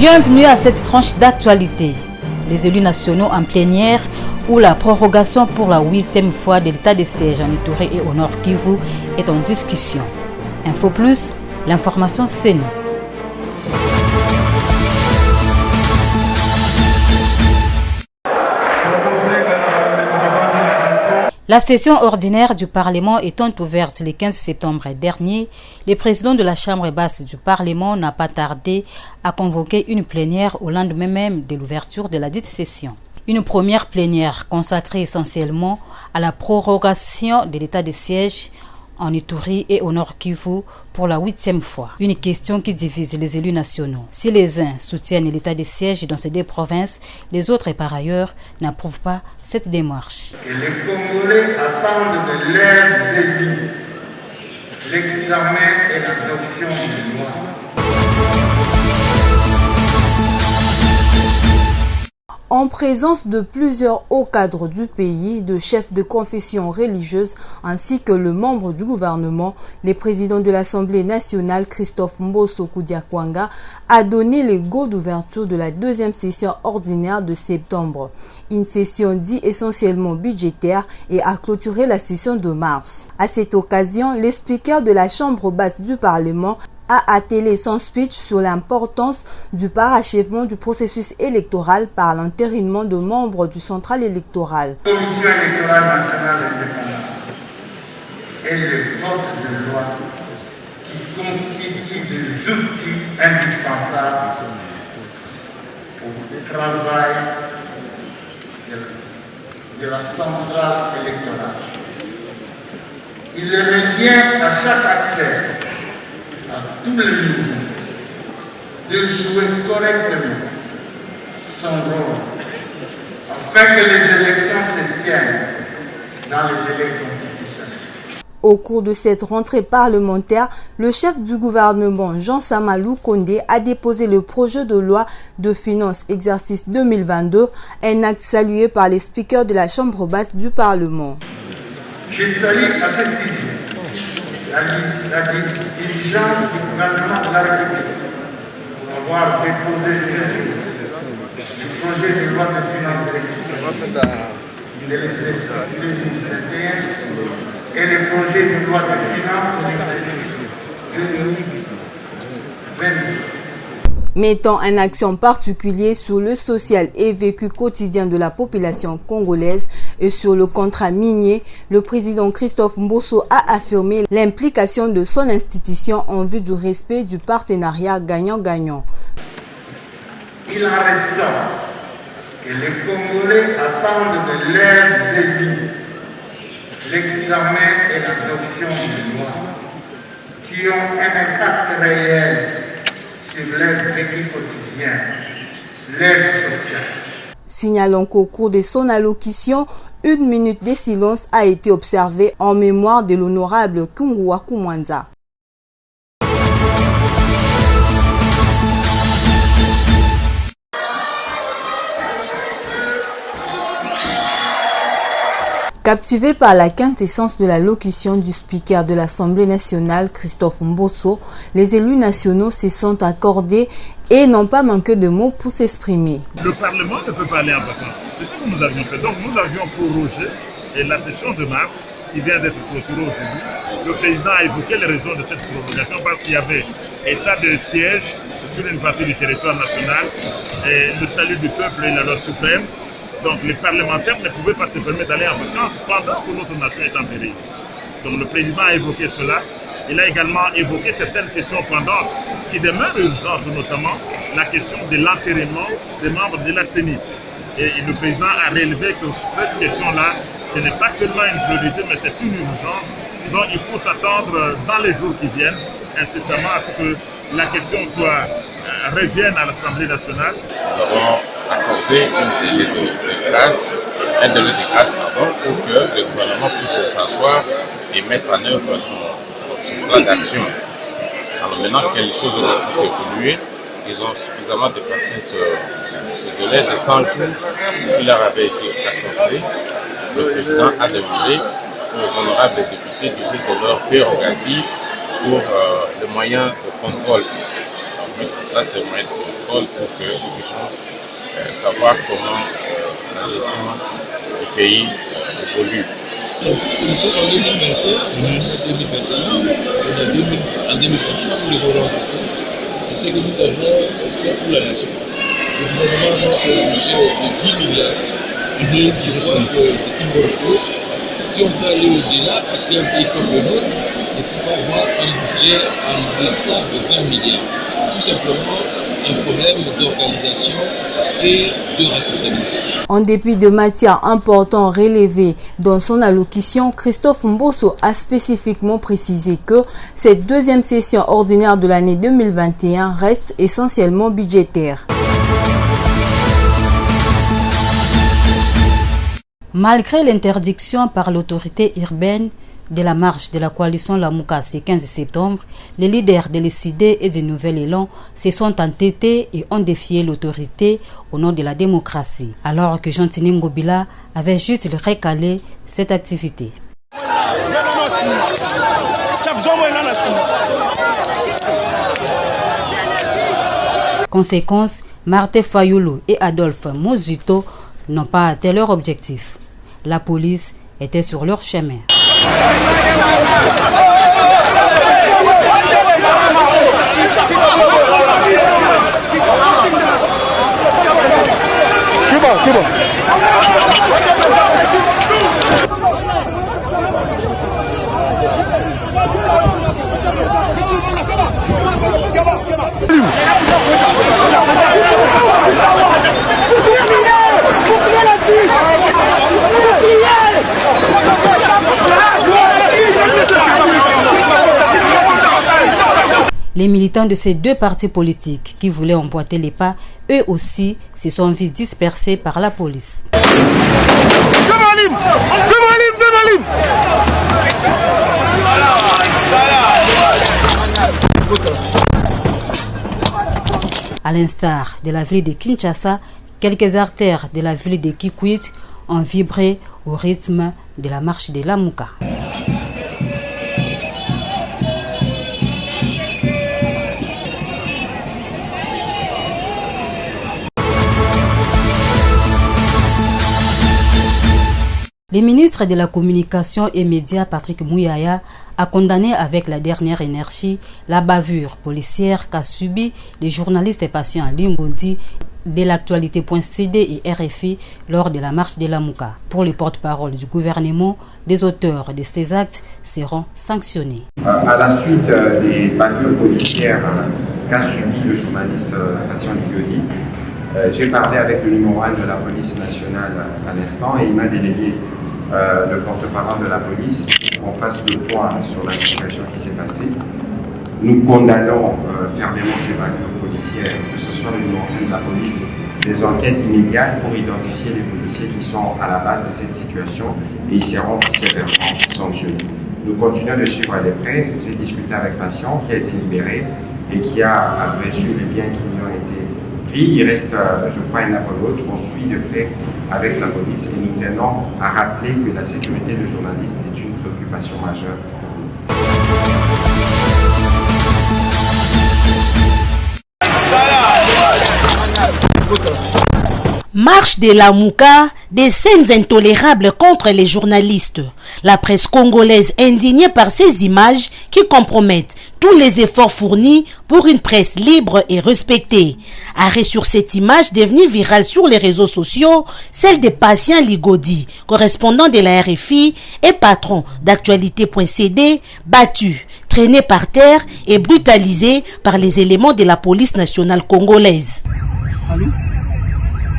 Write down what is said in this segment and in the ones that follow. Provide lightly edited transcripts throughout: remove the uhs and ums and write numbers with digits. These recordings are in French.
Bienvenue à cette tranche d'actualité. Les élus nationaux en plénière ou la prorogation pour la 8e fois de l'état de siège en Ituri et au Nord Kivu est en discussion. Info Plus, l'information c'est nous. La session ordinaire du Parlement étant ouverte le 15 septembre dernier, le président de la Chambre basse du Parlement n'a pas tardé à convoquer une plénière au lendemain même de l'ouverture de la dite session. Une première plénière consacrée essentiellement à la prorogation de l'état de siège en Ituri et au Nord Kivu pour la 8e fois. Une question qui divise les élus nationaux. Si les uns soutiennent l'état de siège dans ces deux provinces, les autres par ailleurs n'approuvent pas cette démarche. Et les Congolais attendent de leurs élus l'examen et l'adoption d'une loi. En présence de plusieurs hauts cadres du pays, de chefs de confession religieuse ainsi que le membre du gouvernement, le président de l'Assemblée nationale, Christophe Mbosso Koudiakwanga, a donné le go d'ouverture de la 2e session ordinaire de septembre. Une session dite essentiellement budgétaire et a clôturé la session de mars. À cette occasion, le speaker de la Chambre basse du Parlement a attelé son speech sur l'importance du parachèvement du processus électoral par l'entérinement de membres du central électoral. La Commission électorale nationale indépendante est le vote de loi qui constitue des outils indispensables au travail de la centrale électorale. Il revient à chaque acteur, à tous les niveaux, de jouer correctement son rôle afin que les élections se tiennent dans le délai constitutionnel. Au cours de cette rentrée parlementaire, le chef du gouvernement, Jean Samalou Kondé, a déposé le projet de loi de finances exercice 2022, un acte salué par les speakers de la Chambre basse du Parlement. Je salue à ce sujet la diligence du gouvernement de la République pour avoir déposé ce jour le projet de loi de finances rectificative de l'exercice 2021 et le projet de loi de finances de l'exercice 2022. Mettant un accent particulier sur le social et vécu quotidien de la population congolaise et sur le contrat minier, le président Christophe Mbosso a affirmé l'implication de son institution en vue du respect du partenariat gagnant-gagnant. Il en ressort que les Congolais attendent de leurs élus l'examen et l'adoption de lois qui ont un impact réel sur leur vécu quotidien, leur social. Signalons qu'au cours de son allocution, 1 minute de silence a été observée en mémoire de l'honorable Kungua Kumwanza. Captivés par la quintessence de la locution du speaker de l'Assemblée nationale, Christophe Mbosso, les élus nationaux se sont accordés et n'ont pas manqué de mots pour s'exprimer. Le Parlement ne peut pas aller en vacances. C'est ce que nous avions fait. Donc nous avions prorogé la session de mars qui vient d'être clôturée aujourd'hui. Le président a évoqué les raisons de cette prorogation parce qu'il y avait état de siège sur une partie du territoire national, et le salut du peuple et la loi suprême. Donc les parlementaires ne pouvaient pas se permettre d'aller en vacances pendant que notre nation est en péril. Donc le président a évoqué cela. Il a également évoqué certaines questions pendantes qui demeurent urgentes, notamment la question de l'enterrement des membres de la CENI. Et le président a relevé que cette question-là, ce n'est pas seulement une priorité, mais c'est une urgence dont il faut s'attendre dans les jours qui viennent, incessamment à ce que la question revienne à l'Assemblée nationale. Nous avons accordé un délai de grâce pour que le gouvernement puisse s'asseoir et mettre en œuvre son plan d'action. Alors maintenant que les choses ont évolué, ils ont suffisamment dépassé ce délai de 100 jours qui leur avait été accordé. Le président a demandé aux honorables députés d'user de leurs prérogatives pour les moyens de contrôle. Là, c'est le moyen de contrôle protocole pour que nous puissions savoir comment la gestion du pays évolue. Donc, nous sommes en 2021, en 2023, nous devons rendre compte de ce que nous avons fait pour la nation. Le gouvernement annonce un budget de 10 milliards. Je crois que c'est une bonne chose. Si on peut aller au-delà, parce qu'un pays comme le nôtre ne peut pas avoir un budget en deçà de 20 milliards. C'est tout simplement un problème d'organisation et de responsabilité. En dépit de matières importantes relevées dans son allocution, Christophe Mbosso a spécifiquement précisé que cette deuxième session ordinaire de l'année 2021 reste essentiellement budgétaire. Malgré l'interdiction par l'autorité urbaine de la marche de la coalition Lamuka ce 15 septembre, les leaders de l'ECD et du Nouvel Élan se sont entêtés et ont défié l'autorité au nom de la démocratie, alors que Jean-Tini Ngobila avait juste recalé cette activité. Conséquence, Martin Fayulu et Adolphe Mozuto n'ont pas atteint leur objectif. La police était sur leur chemin. Les militants de ces deux partis politiques qui voulaient emboîter les pas, eux aussi, se sont vus dispersés par la police. À l'instar de la ville de Kinshasa, quelques artères de la ville de Kikwit ont vibré au rythme de la marche de Lamuka. Le ministre de la Communication et Médias, Patrick Mouyaya, a condamné avec la dernière énergie la bavure policière qu'a subi les journalistes et patients Lingondi de l'actualité.cd et RFI lors de la marche de Lamuka. Pour les porte-parole du gouvernement, les auteurs de ces actes seront sanctionnés. À la suite des bavures policières qu'a subi le journaliste patient Lingondi, j'ai parlé avec le numéro 1 de la police nationale à l'instant et il m'a délégué le porte-parole de la police pour qu'on fasse le point sur la situation qui s'est passée. Nous condamnons fermement ces bavures policières, que ce soit le numéro 1 de la police, des enquêtes immédiates pour identifier les policiers qui sont à la base de cette situation et ils seront sévèrement sanctionnés. Nous continuons de suivre de près. J'ai discuté avec patient qui a été libéré et qui a reçu les biens qui lui ont été pris. Il reste, je crois, un appel l'autre. On suit de près avec la police et nous tenons à rappeler que la sécurité des journalistes est une préoccupation majeure pour nous. Marche de Lamuka, des scènes intolérables contre les journalistes. La presse congolaise indignée par ces images qui compromettent tous les efforts fournis pour une presse libre et respectée. Arrêt sur cette image devenue virale sur les réseaux sociaux, celle de Patient Ligodi, correspondant de la RFI et patron d'actualité.cd, battu, traîné par terre et brutalisé par les éléments de la police nationale congolaise. Allô?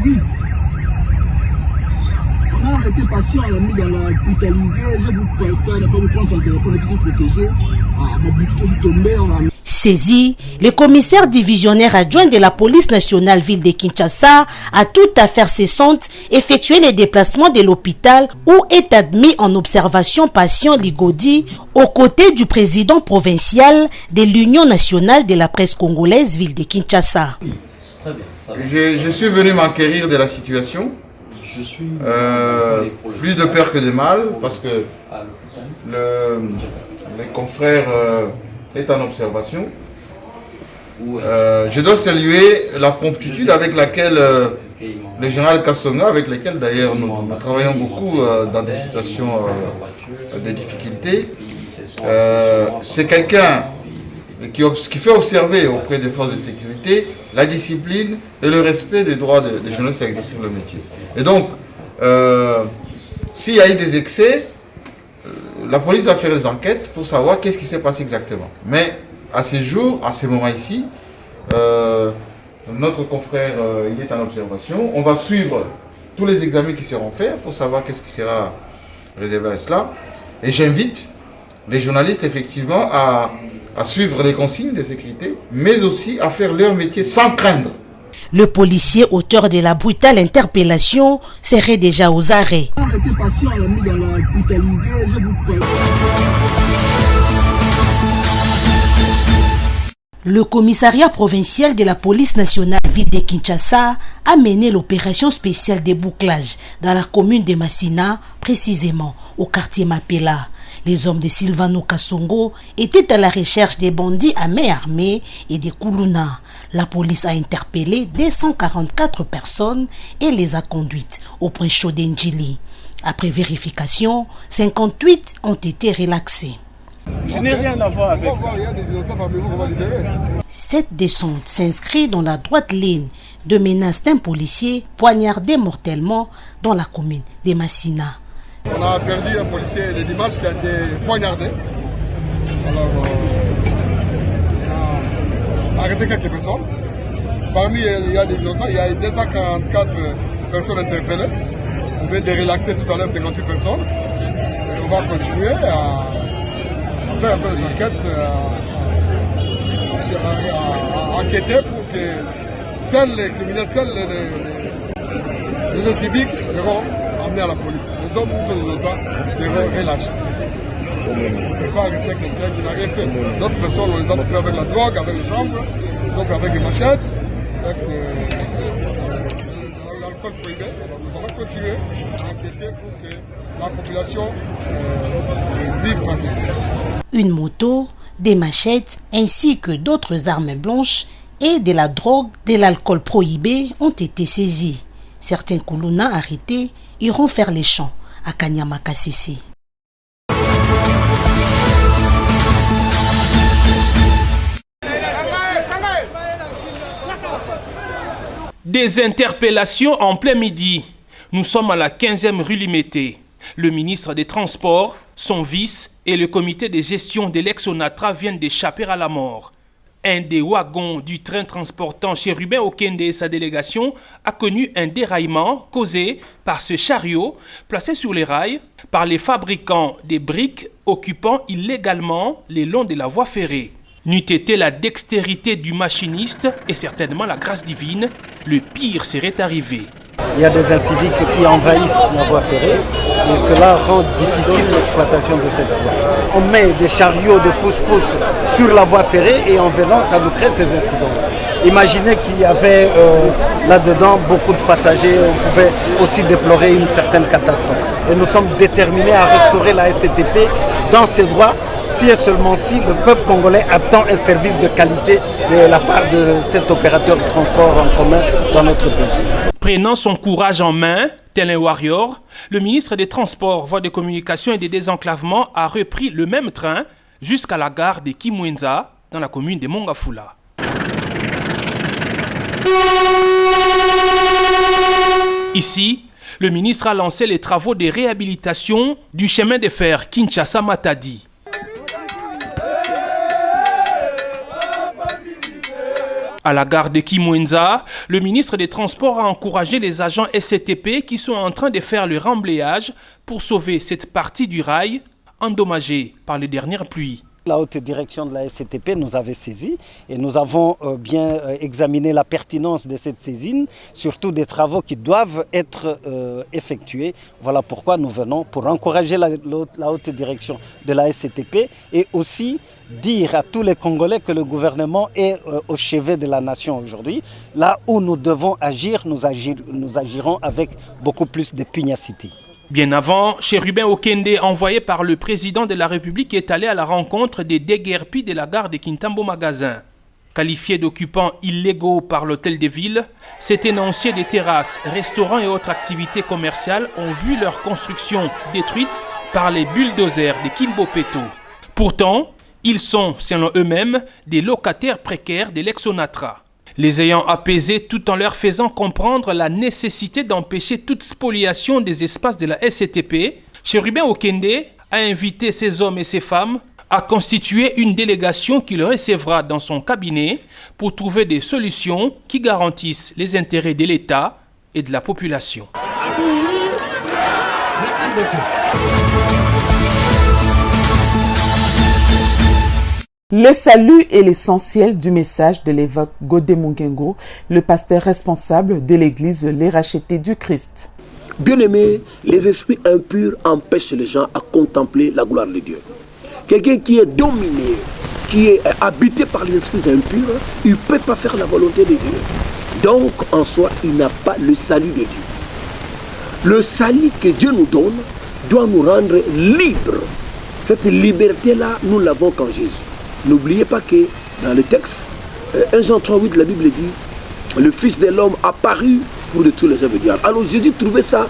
Oui. On a arrêté patient, on l'a mis dans la brutalisée, je vous préfère, il faut vous prendre son téléphone et puis vous protéger. Ma bousquet est tombée, on a... Saisi, le commissaire divisionnaire adjoint de la police nationale ville de Kinshasa a toute affaire cessante effectué les déplacements de l'hôpital où est admis en observation patient Ligodi aux côtés du président provincial de l'Union nationale de la presse congolaise ville de Kinshasa. Je suis venu m'enquérir de la situation. Plus de peur que de mal parce que le confrère est en observation. Je dois saluer la promptitude avec laquelle le général Kassonga, avec lequel d'ailleurs nous travaillons beaucoup dans des situations de difficulté. C'est quelqu'un qui fait observer auprès des forces de sécurité la discipline et le respect des droits des journalistes à exercer le métier. Et donc, s'il y a eu des excès, la police va faire des enquêtes pour savoir qu'est-ce qui s'est passé exactement. Mais à ces jours, à ces moments ici, notre confrère il est en observation. On va suivre tous les examens qui seront faits pour savoir qu'est-ce qui sera réservé à cela. Et j'invite les journalistes effectivement à suivre les consignes de sécurité, mais aussi à faire leur métier sans craindre. Le policier auteur de la brutale interpellation serait déjà aux arrêts. Arrêtez patient, on l'a mis dans la brutalisée, je vous prie. Le commissariat provincial de la police nationale ville de Kinshasa a mené l'opération spéciale de bouclage dans la commune de Massina, précisément au quartier Mapela. Les hommes de Silvano Kassongo étaient à la recherche des bandits à main armée et des Koulouna. La police a interpellé 244 personnes et les a conduites au point chaud d'Endjili. Après vérification, 58 ont été relaxés. Je n'ai rien à voir avec ça. Cette descente s'inscrit dans la droite ligne de menaces d'un policier poignardé mortellement dans la commune de Massina. On a perdu un policier le dimanche qui a été poignardé. Alors, on a arrêté quelques personnes. Parmi il y a des innocents, il y a 244 personnes interpellées. On vient de relaxer tout à l'heure 58 personnes. Et on va continuer à faire un peu des enquêtes, à enquêter pour que seuls les criminels, seuls les civiques seront amenés à la police. Les autres qui sont innocents seront relâchés. On ne peut pas arrêter quelqu'un qui n'a rien fait. D'autres personnes, on les a pris avec la drogue, avec les chambres, les autres avec des machettes, avec l'alcool prohibé. Alors nous allons continuer à enquêter pour que la population vive tranquille. Une moto, des machettes ainsi que d'autres armes blanches et de la drogue, de l'alcool prohibé ont été saisis. Certains Koulouna arrêtés iront faire les champs à Kanyama Kassese. Des interpellations en plein midi. Nous sommes à la 15e rue Limité. Le ministre des Transports, son vice et le comité de gestion de l'ex-Onatra viennent d'échapper à la mort. Un des wagons du train transportant Chérubin Okende et sa délégation a connu un déraillement causé par ce chariot placé sur les rails par les fabricants des briques occupant illégalement les longs de la voie ferrée. N'eût été la dextérité du machiniste et certainement la grâce divine, le pire serait arrivé. Il y a des inciviques qui envahissent la voie ferrée et cela rend difficile l'exploitation de cette voie. On met des chariots de pousse-pousse sur la voie ferrée et en venant, ça nous crée ces incidents. Imaginez qu'il y avait là-dedans beaucoup de passagers, on pouvait aussi déplorer une certaine catastrophe. Et nous sommes déterminés à restaurer la SCTP dans ses droits, si et seulement si le peuple congolais attend un service de qualité de la part de cet opérateur de transport en commun dans notre pays. Prenant son courage en main, tel un warrior, le ministre des Transports, Voies de Communication et des Désenclavements a repris le même train jusqu'à la gare de Kimwenza dans la commune de Mongafula. Ici, le ministre a lancé les travaux de réhabilitation du chemin de fer Kinshasa-Matadi. À la gare de Kimwenza, le ministre des Transports a encouragé les agents SCTP qui sont en train de faire le remblayage pour sauver cette partie du rail endommagée par les dernières pluies. La haute direction de la SCTP nous avait saisi et nous avons bien examiné la pertinence de cette saisine, surtout des travaux qui doivent être effectués. Voilà pourquoi nous venons pour encourager la haute direction de la SCTP et aussi dire à tous les Congolais que le gouvernement est au chevet de la nation aujourd'hui. Là où nous devons agir, nous agirons avec beaucoup plus de pugnacité. Bien avant, Chérubin Okende, envoyé par le président de la République, est allé à la rencontre des déguerpis de la gare de Kintambo Magasin. Qualifiés d'occupants illégaux par l'hôtel de ville, ces tenanciers des terrasses, restaurants et autres activités commerciales ont vu leur construction détruite par les bulldozers de Kimbopeto. Pourtant, ils sont, selon eux-mêmes, des locataires précaires de l'ex-Onatra. Les ayant apaisés tout en leur faisant comprendre la nécessité d'empêcher toute spoliation des espaces de la SCTP, Chérubin Okende a invité ces hommes et ces femmes à constituer une délégation qui le recevra dans son cabinet pour trouver des solutions qui garantissent les intérêts de l'État et de la population. Le salut est l'essentiel du message de l'évêque Godé Mungengo, le pasteur responsable de l'église Les Rachetés du Christ. Bien-aimés, les esprits impurs empêchent les gens à contempler la gloire de Dieu. Quelqu'un qui est dominé, qui est habité par les esprits impurs, il ne peut pas faire la volonté de Dieu. Donc, en soi, il n'a pas le salut de Dieu. Le salut que Dieu nous donne doit nous rendre libres. Cette liberté-là, nous l'avons qu'en Jésus. N'oubliez pas que dans le texte, 1 Jean 3,8, la Bible dit, le Fils de l'homme apparut pour détruire les œuvres du diable. Alors Jésus trouvait ça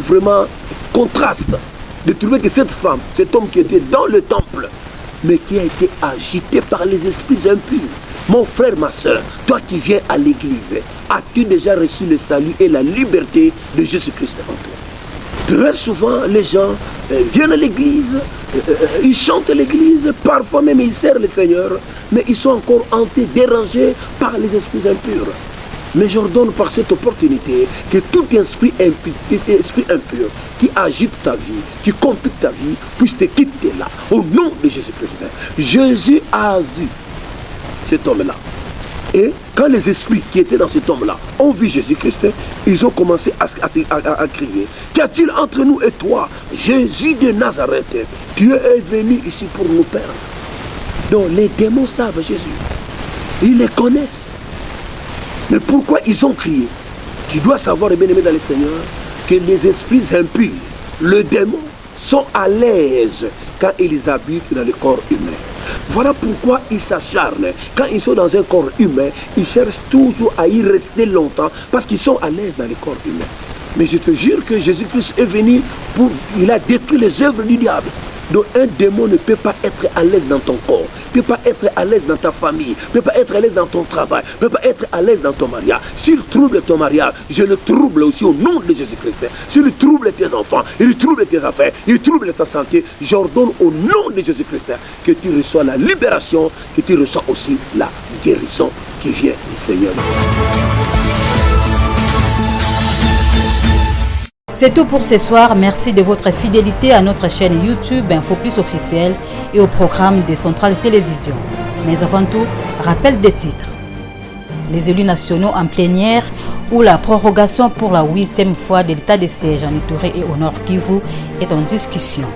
vraiment contraste. De trouver que cette femme, cet homme qui était dans le temple, mais qui a été agité par les esprits impurs. Mon frère, ma soeur, toi qui viens à l'église, as-tu déjà reçu le salut et la liberté de Jésus-Christ en toi? Très souvent, les gens viennent à l'église, ils chantent à l'église, parfois même ils servent le Seigneur, mais ils sont encore hantés, dérangés par les esprits impurs. Mais j'ordonne par cette opportunité que tout esprit impur qui agite ta vie, qui complique ta vie, puisse te quitter là, au nom de Jésus-Christ. Jésus a vu cet homme-là. Et quand les esprits qui étaient dans cet homme-là ont vu Jésus-Christ, ils ont commencé à crier. Qu'y a-t-il entre nous et toi, Jésus de Nazareth? Tu es venu ici pour nous perdre. Donc les démons savent Jésus. Ils les connaissent. Mais pourquoi ils ont crié? Tu dois savoir, bien-aimé dans le Seigneur, que les esprits impurs, le démon, sont à l'aise quand ils habitent dans le corps humain. Voilà pourquoi ils s'acharnent. Quand ils sont dans un corps humain, ils cherchent toujours à y rester longtemps parce qu'ils sont à l'aise dans le corps humain. Mais je te jure que Jésus-Christ est venu il a détruit les œuvres du diable. Donc un démon ne peut pas être à l'aise dans ton corps, ne peut pas être à l'aise dans ta famille, ne peut pas être à l'aise dans ton travail, ne peut pas être à l'aise dans ton mariage. S'il trouble ton mariage, je le trouble aussi au nom de Jésus-Christ. S'il trouble tes enfants, il trouble tes affaires, il trouble ta santé, j'ordonne au nom de Jésus-Christ que tu reçois la libération, que tu reçois aussi la guérison qui vient du Seigneur. C'est tout pour ce soir. Merci de votre fidélité à notre chaîne YouTube Info Plus officielle et au programme des Centrales Télévision. Mais avant tout, rappel des titres. Les élus nationaux en plénière ou la prorogation pour la 8e fois de l'état de siège en Ituri et au Nord Kivu est en discussion.